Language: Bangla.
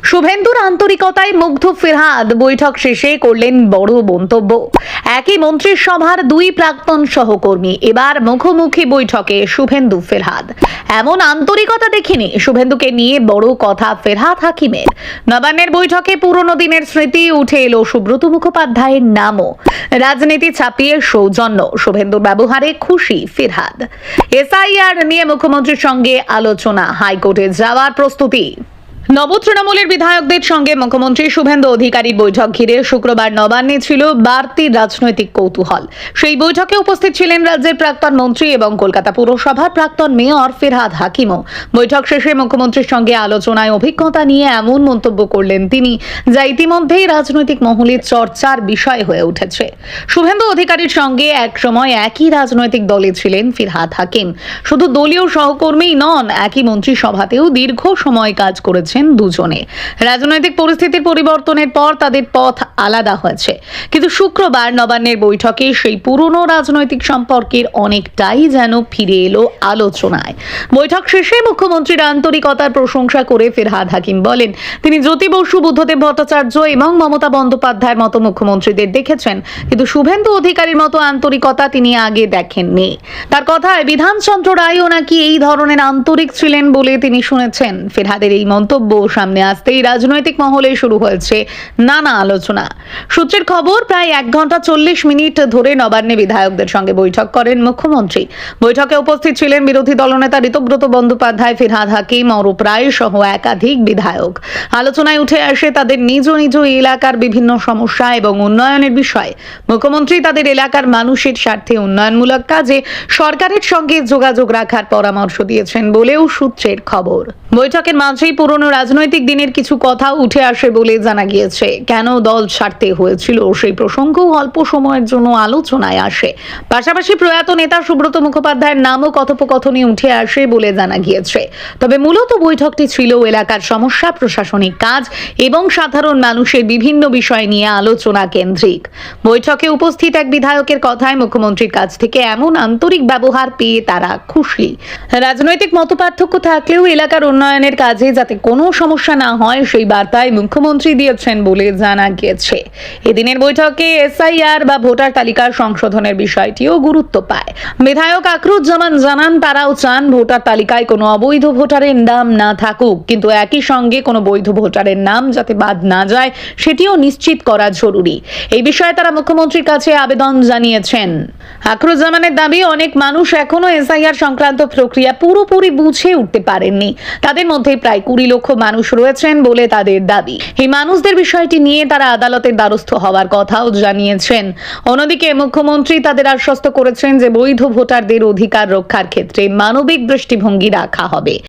শুভেন্দুর আন্তরিকতায় মুগ্ধ ফিরহাদ বৈঠক শেষে করলেন বড় মন্তব্য। একই মন্ত্রিসভার দুই প্রাক্তন সহকর্মী এবার মুখোমুখি বৈঠকে শুভেন্দু ফিরহাদ। এমন আন্তরিকতা দেখিনি শুভেন্দুকে নিয়ে বড় কথা ফিরহাদ হাকিমের। নবান্নের বৈঠকে পুরনো দিনের স্মৃতি উঠে এলো সুব্রত মুখোপাধ্যায়ের নামও। রাজনীতি ছাপিয়ে সৌজন্য, শুভেন্দুর ব্যবহারে খুশি ফিরহাদ। এসআইআর নিয়ে মুখ্যমন্ত্রীর সঙ্গে আলোচনা, হাইকোর্টে যাওয়ার প্রস্তুতি। নব তৃণমূলের বিধায়কদের সঙ্গে মুখ্যমন্ত্রী শুভেন্দু অধিকারীর বৈঠক ঘিরে শুক্রবার নবান্নে ছিল বাড়তি রাজনৈতিক কৌতূহল। সেই বৈঠকে উপস্থিত ছিলেন রাজ্যের প্রাক্তন মন্ত্রী এবং কলকাতা পুরসভার প্রাক্তন মেয়র ফিরহাদ হাকিমও। বৈঠক শেষে মুখ্যমন্ত্রীর সঙ্গে আলোচনায় অভিজ্ঞতা নিয়ে এমন মন্তব্য করলেন তিনি, যা ইতিমধ্যেই রাজনৈতিক মহলে চর্চার বিষয় হয়ে উঠেছে। শুভেন্দু অধিকারীর সঙ্গে একসময় একই রাজনৈতিক দলে ছিলেন ফিরহাদ হাকিম। শুধু দলীয় সহকর্মীই নন, একই মন্ত্রিসভাতেও দীর্ঘ সময় কাজ করেছেন দুজনে। রাজনৈতিক পরিস্থিতির পরিবর্তনের পর তাদের পথ আলাদা হয়েছে, কিন্তু শুক্রবার নবান্নের বৈঠকে সেই পুরনো রাজনৈতিক সম্পর্কের অনেকটাই যেন ফিরে এলো আলোচনায়। বৈঠক শেষে মুখ্যমন্ত্রীর আন্তরিকতার প্রশংসা করে ফিরহাদ হাকিম বলেন, তিনি জ্যোতি বসু, বুদ্ধদেব ভট্টাচার্য এবং মমতা বন্দ্যোপাধ্যায়ের মতো মুখ্যমন্ত্রীদের দেখেছেন, কিন্তু শুভেন্দু অধিকারীর মতো আন্তরিকতা তিনি আগে দেখেননি। তার কথায় বিধানচন্দ্র রায়ও নাকি এই ধরনের আন্তরিক ছিলেন বলে তিনি শুনেছেন। ফিরহাদের এই মন্তব্য সামনে আসতেই রাজনৈতিক মহলে শুরু হয়েছে নানা আলোচনা। সূত্রের খবর, প্রায় 1 ঘন্টা 40 মিনিট ধরে নবান্নে বিধায়কদের সঙ্গে বৈঠক করেন মুখ্যমন্ত্রী। বৈঠকে উপস্থিত ছিলেন বিরোধী দলনেতা ঋতব্রত বন্দ্যোপাধ্যায়, ফিরহাদ হাকিম, অরূপ রায় সহ একাধিক বিধায়ক। আলোচনায় উঠে আসে তাদের নিজ নিজ এলাকার বিভিন্ন সমস্যা এবং উন্নয়নের বিষয়। মুখ্যমন্ত্রী তাদের এলাকার মানুষের স্বার্থে উন্নয়নমূলক কাজে সরকারের সঙ্গে যোগাযোগ রাখার পরামর্শ দিয়েছেন বলেও সূত্রের খবর। বৈঠকের মাঝেই পুরনো রাজনৈতিক দিনের কিছু কথা উঠে আসে বলে জানা গিয়েছে। কেন দল ছাড়তে হয়েছিল সেই প্রসঙ্গও অল্প সময়ের জন্য আলোচনায় আসে। পাশাপাশি প্রয়াত নেতা সুব্রত মুখোপাধ্যায়ের নামও কথোপকথনে উঠে আসে বলে জানা গিয়েছে। তবে মূলত বৈঠকটি ছিল এলাকার সমস্যা, প্রশাসনিক কাজ এবং সাধারণ মানুষের বিভিন্ন বিষয় নিয়ে আলোচনা কেন্দ্রিক। বৈঠকে উপস্থিত এক বিধায়কের কথায়, মুখ্যমন্ত্রীর কাছ থেকে এমন আন্তরিক ব্যবহার পেয়ে তারা খুশি। রাজনৈতিক মতপার্থক্য থাকলেও এলাকার উন্নয়নের কাজে যাতে কোনো সমস্যা না হয় সেই বার্তায় মুখ্যমন্ত্রী দিয়েছেন বলে জানা গিয়েছে। এদিনের বৈঠকে এসআইআর বা ভোটার তালিকার সংশোধনের বিষয়টিও গুরুত্ব পায়। বিধায়ক আকরুজ্জামান জানান, তারাও চান ভোটার তালিকায় কোনো অবৈধ ভোটারের নাম না থাকুক, কিন্তু একই সঙ্গে কোনো বৈধ ভোটারের নাম যাতে বাদ না যায় সেটিও নিশ্চিত করা জরুরি। এই বিষয়ে তারা মুখ্যমন্ত্রীর কাছে আবেদন জানিয়েছেন। আকরুজ্জামানের দাবি, অনেক মানুষ এখনো এসআইআর সংক্রান্ত প্রক্রিয়া পুরোপুরি বুঝে উঠতে পারেননি। তাদের মধ্যে প্রায় 20 লক্ষ মানুষ রয়েছেন বলে তাদের দাবি। এই মানুষদের বিষয়টি নিয়ে তারা আদালতের দ্বারস্থ হওয়ার কথাও জানিয়েছেন। অন্যদিকে মুখ্যমন্ত্রী তাদের আশ্বস্ত করেছেন যে বৈধ ভোটারদের অধিকার রক্ষার ক্ষেত্রে মানবিক দৃষ্টিভঙ্গি রাখা হবে।